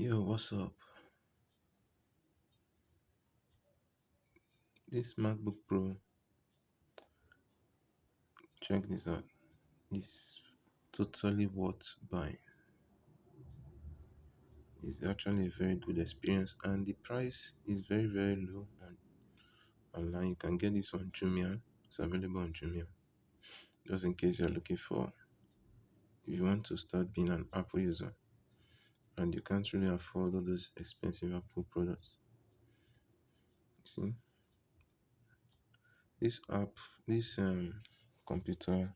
Yo, what's up? This MacBook Pro, check this out. It's totally worth buying. It's actually a very good experience, and the price is very, very low online. You can get this on Jumia. It's available on Jumia. Just in case you're looking for, if you want to start being an Apple user and you can't really afford all those expensive Apple products. See, this app, this computer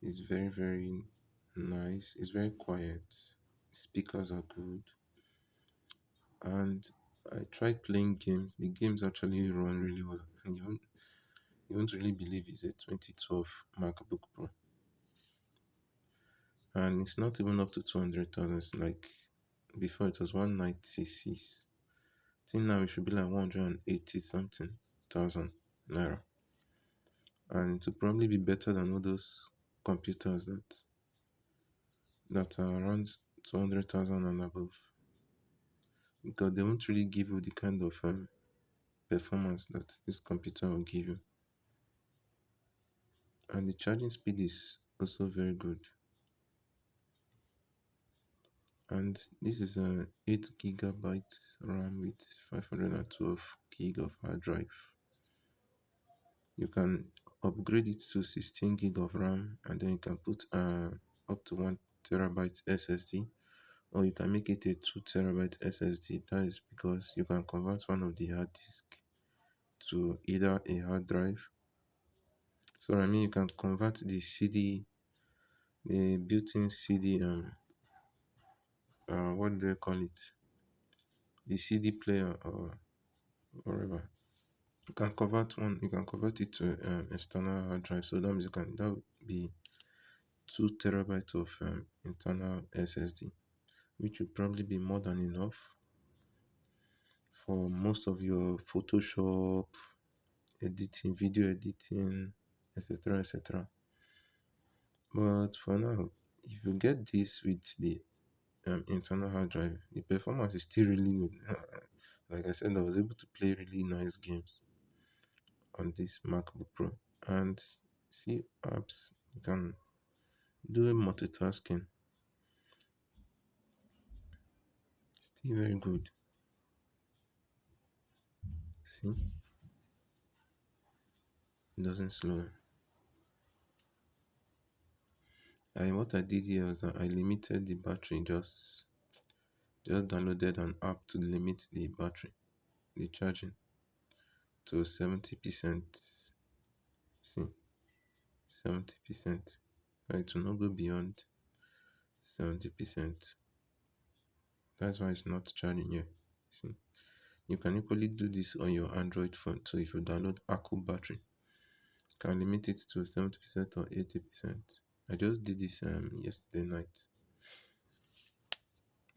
is very, very nice. It's very quiet. Speakers are good, and I tried playing games. The games actually run really well, and you won't really believe it's a 2012 MacBook Pro, and it's not even up to 200,000. It's like before it was 196. I think now it should be like 180 something thousand naira, and it will probably be better than all those computers that are around 200,000 and above, because they won't really give you the kind of performance that this computer will give you. And the charging speed is also very good. And this is a 8 gigabyte RAM with 512 gig of hard drive. You can upgrade it to 16 gig of RAM, and then you can put up to 1 terabyte SSD, or you can make it a 2 terabyte SSD. That is because you can convert one of the hard disk to either a hard drive. So I mean, you can convert the CD, the built-in CD, what do they call it, the CD player or whatever. You can convert it to external hard drive. So that means that would be 2 terabytes of internal SSD, which would probably be more than enough for most of your Photoshop editing, video editing, etc. etc. But for now, if you get this with the internal hard drive, the performance is still really good. Like I said, I was able to play really nice games on this MacBook Pro and see apps. You can do a multitasking. Still very good. See, it doesn't slow. And what I did here was that I limited the battery. Just downloaded an app to limit the battery, the charging to 70%. See, 70%. It will not go beyond 70%. That's why it's not charging here. See, you can equally do this on your Android phone. So if you download Aqua battery, you can limit it to 70% or 80%. I just did this yesterday night,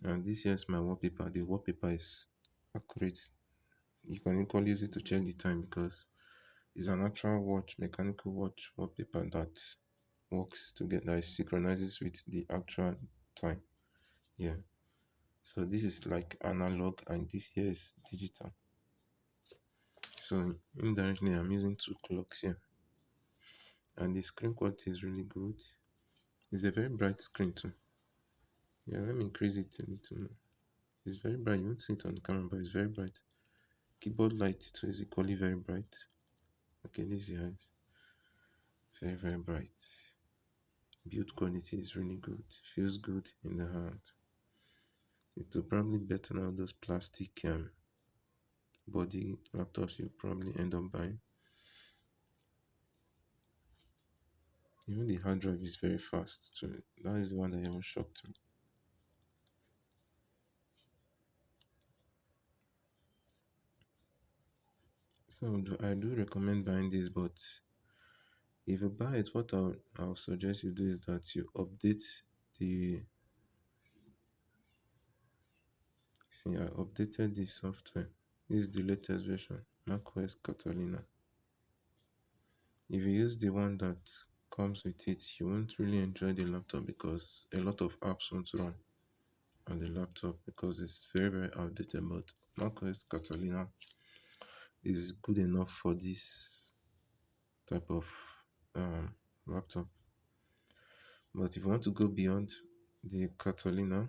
and this here is my wallpaper. The wallpaper is accurate. You can equally use it to check the time because it's an actual watch, mechanical watch wallpaper that works together, it synchronizes with the actual time. Yeah. So this is like analog and this here is digital. So indirectly I'm using two clocks here. And the screen quality is really good. It's a very bright screen too. Yeah, let me increase it a little more. It's very bright. You won't see it on the camera, but it's very bright. Keyboard light too is equally very bright. Okay, this is the eyes. Very, very bright. Build quality is really good. Feels good in the hand. It will probably better than all those plastic body laptops you probably end up buying. Even the hard drive is very fast. So that is the one that even shocked me. So I do recommend buying this, but if you buy it, what I'll suggest you do is that you update the. See, I updated the software. This is the latest version, macOS Catalina. If you use the one that comes with it, you won't really enjoy the laptop because a lot of apps won't run. on the laptop because it's very very outdated. But macOS Catalina is good enough for this type of um, laptop. But if you want to go beyond the Catalina,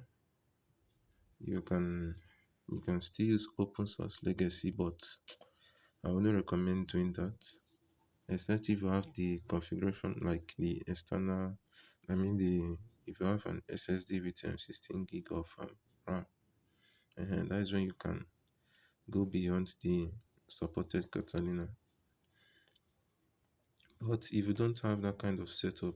you can you can still use open source legacy, but I wouldn't recommend doing that, except if you have the configuration like the external. I mean the if you have an SSD with 16 gig of RAM, and that is when you can go beyond the supported Catalina. But if you don't have that kind of setup,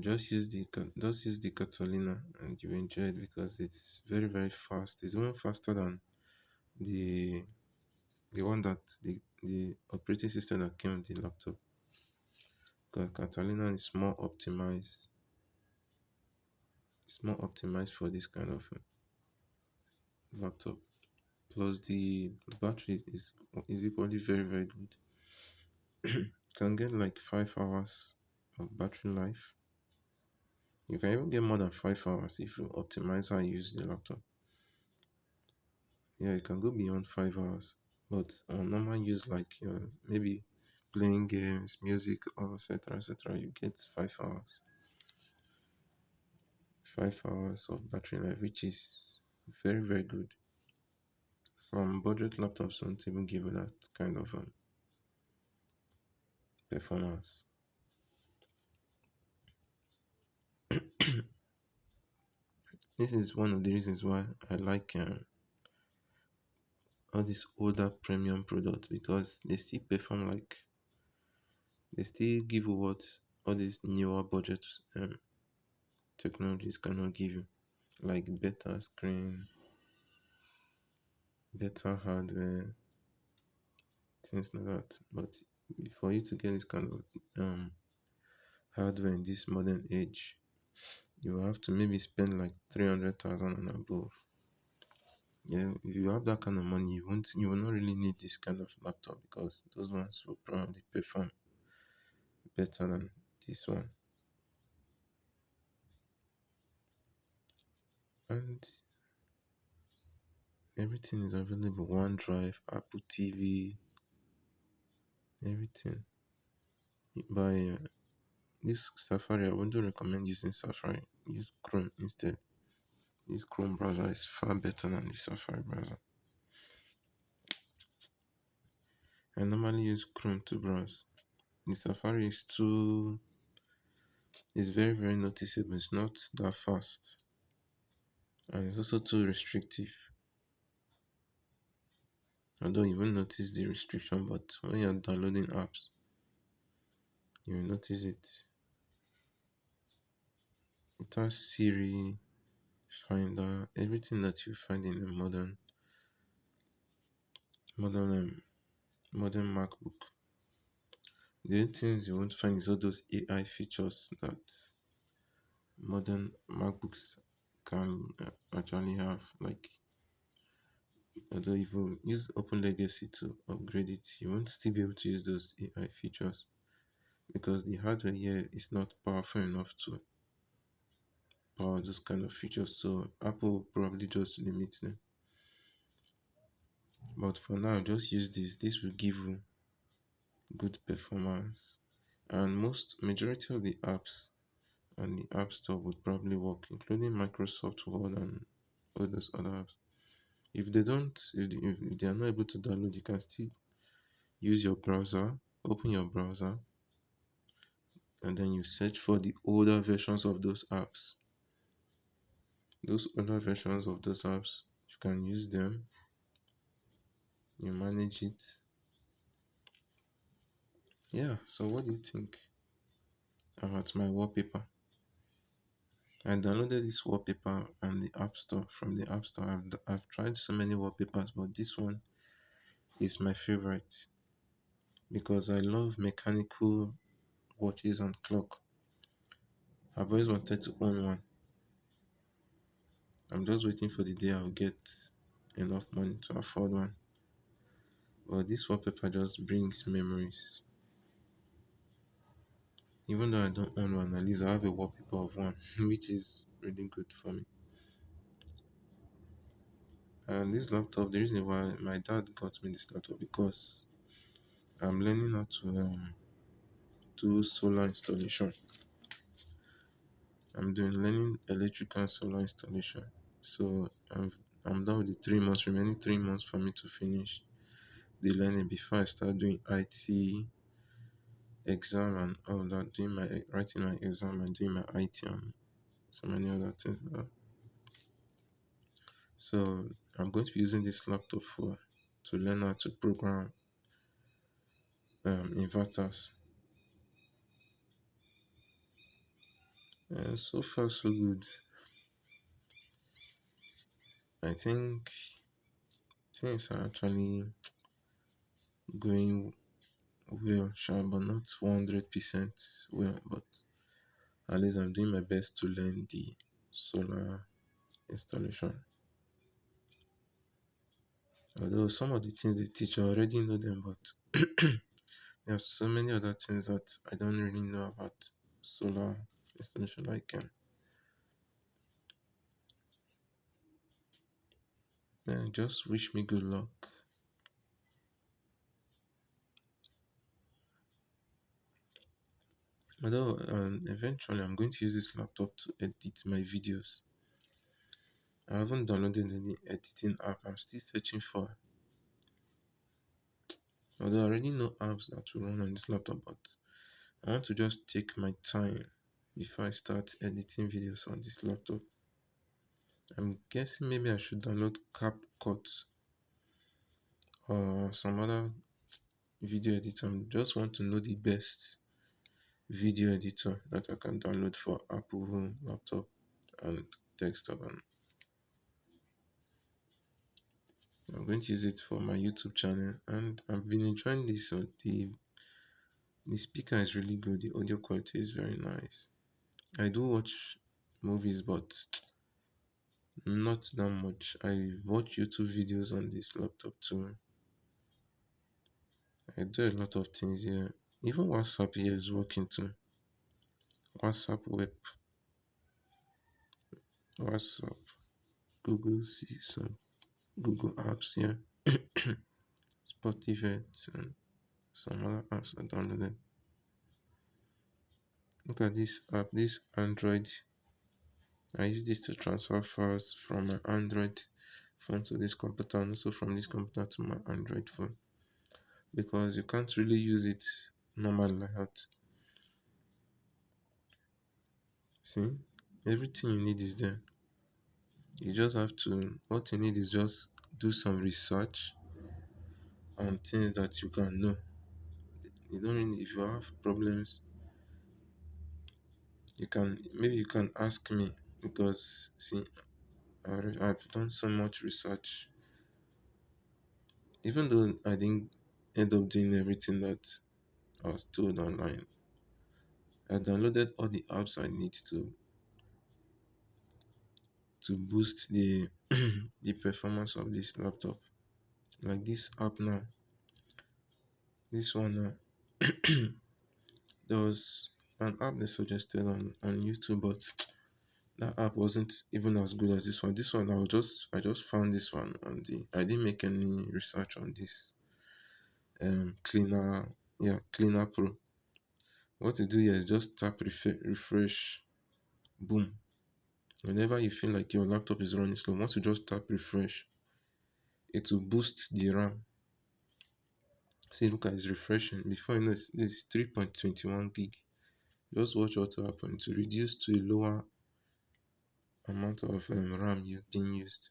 just use the Catalina and you enjoy it because it's very very fast. It's even faster than the one that the operating system that came with the laptop. Because Catalina is more optimized. It's more optimized for this kind of laptop. Plus the battery is equally very very good. Can get like 5 hours of battery life. You can even get more than 5 hours if you optimize how you use the laptop. Yeah, you can go beyond 5 hours. But on normal use like maybe playing games, music, or etc. etc. You get 5 hours. 5 hours of battery life, which is very very good. Some budget laptops won't even give you that kind of performance. This is one of the reasons why I like all these older premium products because they still perform like they still give you what all these newer budget technologies cannot give you, like better screen, better hardware, things like that. But for you to get this kind of hardware in this modern age, you have to maybe spend like 300,000 and above. Yeah, if you have that kind of money, you will not really need this kind of laptop because those ones will probably perform better than this one. And everything is available. OneDrive, Apple TV, everything. By this Safari, I wouldn't recommend using Safari. Use Chrome instead. This Chrome browser is far better than the Safari browser. I normally use Chrome to browse. The Safari is very very noticeable. It's not that fast, and it's also too restrictive. I don't even notice the restriction, but when you're downloading apps, you will notice it. It has Siri, Finder, everything that you find in a modern, modern MacBook. The only things you won't find is all those AI features that modern MacBooks can actually have. Like, although if you use Open Legacy to upgrade it, you won't still be able to use those AI features because the hardware here is not powerful enough to power those kind of features. So Apple will probably just limit them. But for now, just use this. This will give you good performance, and most majority of the apps on the App Store would probably work, including Microsoft Word and all those other apps. If they don't, if they are not able to download, you can still use your browser, open your browser, and then you search for the older versions of those apps. Those older versions of those apps, you can use them, you manage it. Yeah, so what do you think about my wallpaper? I downloaded this wallpaper on the App Store from the App Store. I've tried so many wallpapers, but this one is my favorite because I love mechanical watches and clock. I've always wanted to own one. I'm just waiting for the day I'll get enough money to afford one. But this wallpaper just brings memories. Even though I don't own one, at least I have a wallpaper of one, which is really good for me. And this laptop, the reason why my dad got me this laptop because I'm learning how to do solar installation. I'm doing learning electrical and solar installation. So I'm done with the 3 months, remaining 3 months for me to finish the learning before I start doing IT exam and all that, doing my writing my exam and doing my IT and so many other things. So I'm going to be using this laptop for to learn how to program inverters. And so far so good. I think things are actually going well, sure, but not 100% well. But at least I'm doing my best to learn the solar installation. Although some of the things they teach, I already know them, but there are so many other things that I don't really know about solar installation. Like, just wish me good luck. Although, eventually, I'm going to use this laptop to edit my videos. I haven't downloaded any editing app. I'm still searching for. Although I already know apps that will run on this laptop, but I want to just take my time before I start editing videos on this laptop. I'm guessing maybe I should download CapCut or some other video editor. I just want to know the best video editor that I can download for Apple Home laptop and desktop. And I'm going to use it for my YouTube channel, and I've been enjoying this. So the speaker is really good. The audio quality is very nice. I do watch movies, but not that much. I watch YouTube videos on this laptop too. I do a lot of things here. Even WhatsApp here is working too. WhatsApp web, WhatsApp, Google see some Google apps here, Spotify and some other apps I downloaded. Look at this app, this Android. I use this to transfer files from my Android phone to this computer and also from this computer to my Android phone because you can't really use it normal like that. See, everything you need is there. You just have to, what you need is just do some research on things that you can know. You don't really, if you have problems, you can, maybe you can ask me because, see, I've done so much research. Even though I didn't end up doing everything that I was told online, I downloaded all the apps I need to boost the the performance of this laptop. Like this app now, this one now. There was an app they suggested on YouTube, but that app wasn't even as good as this one. This one I just found this one on the I didn't make any research on this cleaner, yeah, cleaner pro. What you do here is just tap refresh, boom. Whenever you feel like your laptop is running slow, once you just tap refresh, it will boost the RAM. See, look at it's refreshing. Before you know it's 3.21 gig. Just watch what will happen to reduce to a lower amount of RAM you've been used.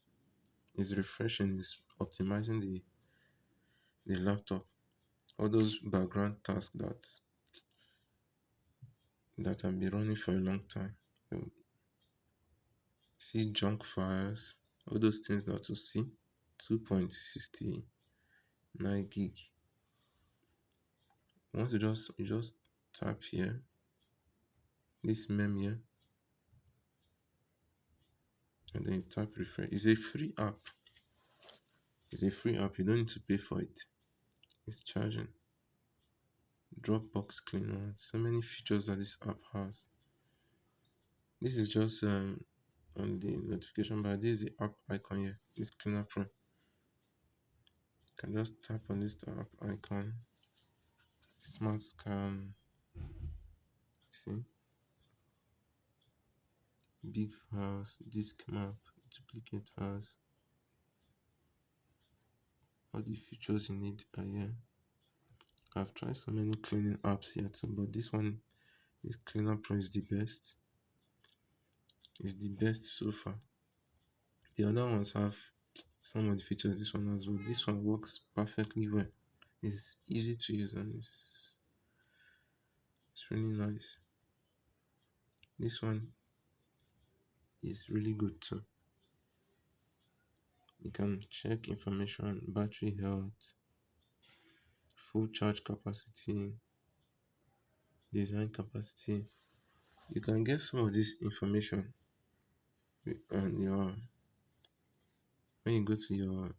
It's refreshing, it's optimizing the laptop. All those background tasks that have been running for a long time. You see junk files, all those things that you see. 2.69 gig. Once you just tap here, this mem here, and then you tap refresh. It's a free app. It's a free app. You don't need to pay for it. It's charging. Dropbox cleaner. So many features that this app has. This is just on the notification bar. This is the app icon here. This Cleaner Pro. You can just tap on this app icon. Smart scan. See, big files, disk map, duplicate files. All the features you need are here. I've tried so many cleaning apps here too, but this Cleaner Pro is the best. It's the best so far. The other ones have some of the features. This one as well. This one works perfectly well. It's easy to use and it's really nice. This one is really good too. You can check information, battery health, full charge capacity, design capacity. You can get some of this information on your when you go to your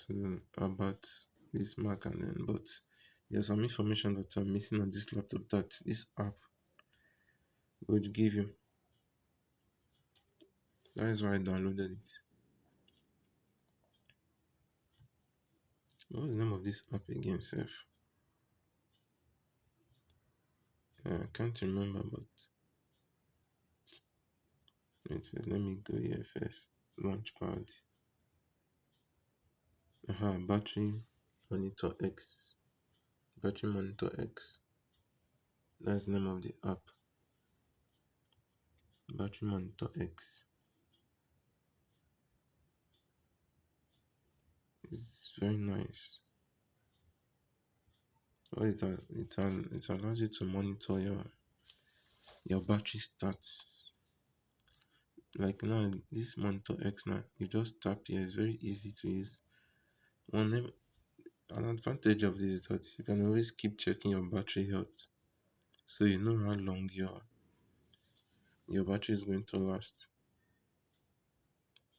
to about this Mac, and then but there's some information that I'm missing on this laptop that this app would give you. That is why I downloaded it. What's the name of this app again, Seth? I can't remember, but wait, let me go here first. Launchpad. Battery Monitor X. Battery Monitor X. That's the name of the app. Battery Monitor X. It's very nice. Well, it allows you to monitor your battery stats. Like now, this Monitor X now, you just tap here. It's very easy to use. An advantage of this is that you can always keep checking your battery health, so you know how long your battery is going to last.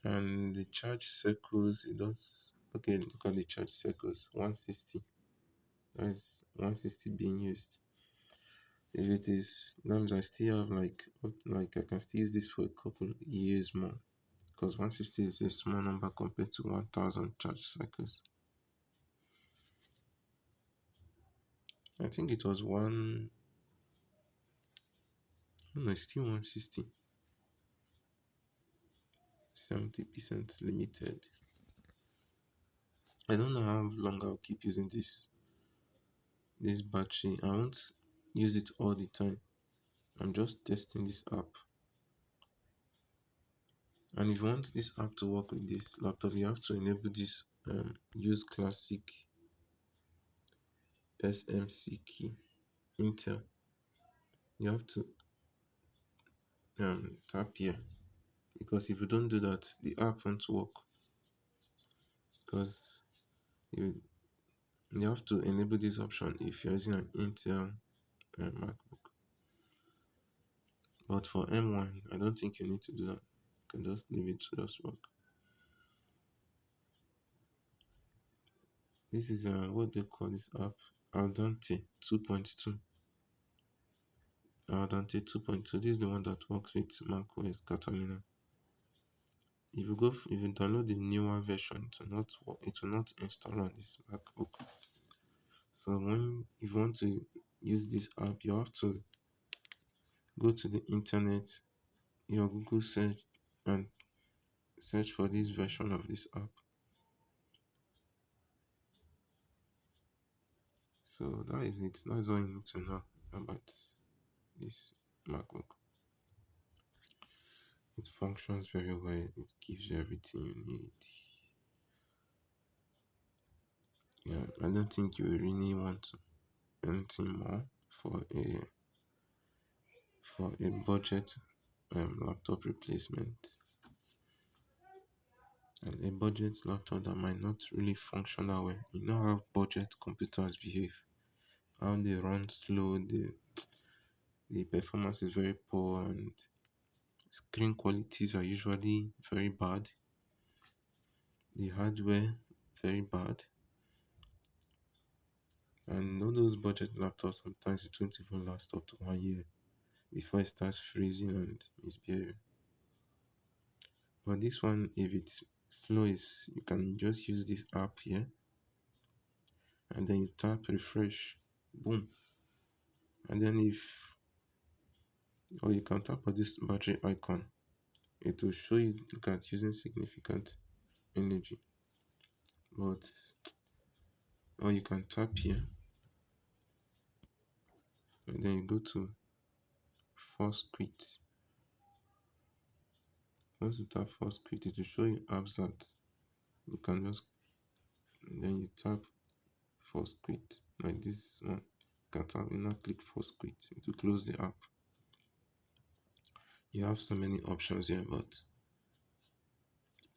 And the charge cycles, it does okay. Look at the charge cycles, 160. That's 160 being used. If it is, that means I still have like I can still use this for a couple years more, because 160 is a small number compared to 1000 charge cycles. I think it was one. No, it's still 160. 70% limited. I don't know how long I'll keep using this battery. I won't use it all the time. I'm just testing this app. And if you want this app to work with this laptop, you have to enable this use classic SMC key Intel. You have to tap here, because if you don't do that, the app won't work, because you you have to enable this option if you're using an Intel MacBook. But for M1, I don't think you need to do that. You can just leave it to just work. This is what they call this app, Aldante 2.2. Aldante 2.2. This is the one that works with macOS Catalina. If you download the newer version, it will not install on this MacBook. So if you want to use this app, you have to go to the internet, your Google search, and search for this version of this app. So that is it. That's all you need to know about this MacBook. It functions very well. It gives you everything you need. Yeah, I don't think you really want anything more for a budget laptop replacement, and a budget laptop that might not really function that well. You know how budget computers behave, how they run slow, the performance is very poor, and screen qualities are usually very bad, the hardware very bad. And all those budget laptops, sometimes it won't even last up to 1 year before it starts freezing and misbehaving. But this one, if it's slow, is you can just use this app here, and then you tap refresh, boom. And then if, or you can tap on this battery icon, it will show you that using significant energy. But, or you can tap here, and then you go to force quit. Once you tap force quit, it will show you apps that you can just, and then you tap force quit, like this one. You can tap and now click force quit to close the app. You have so many options here, but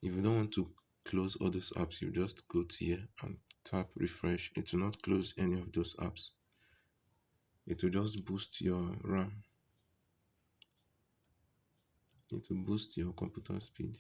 if you don't want to close all those apps, you just go to here and tap refresh. It will not close any of those apps. It will just boost your RAM. It will boost your computer speed.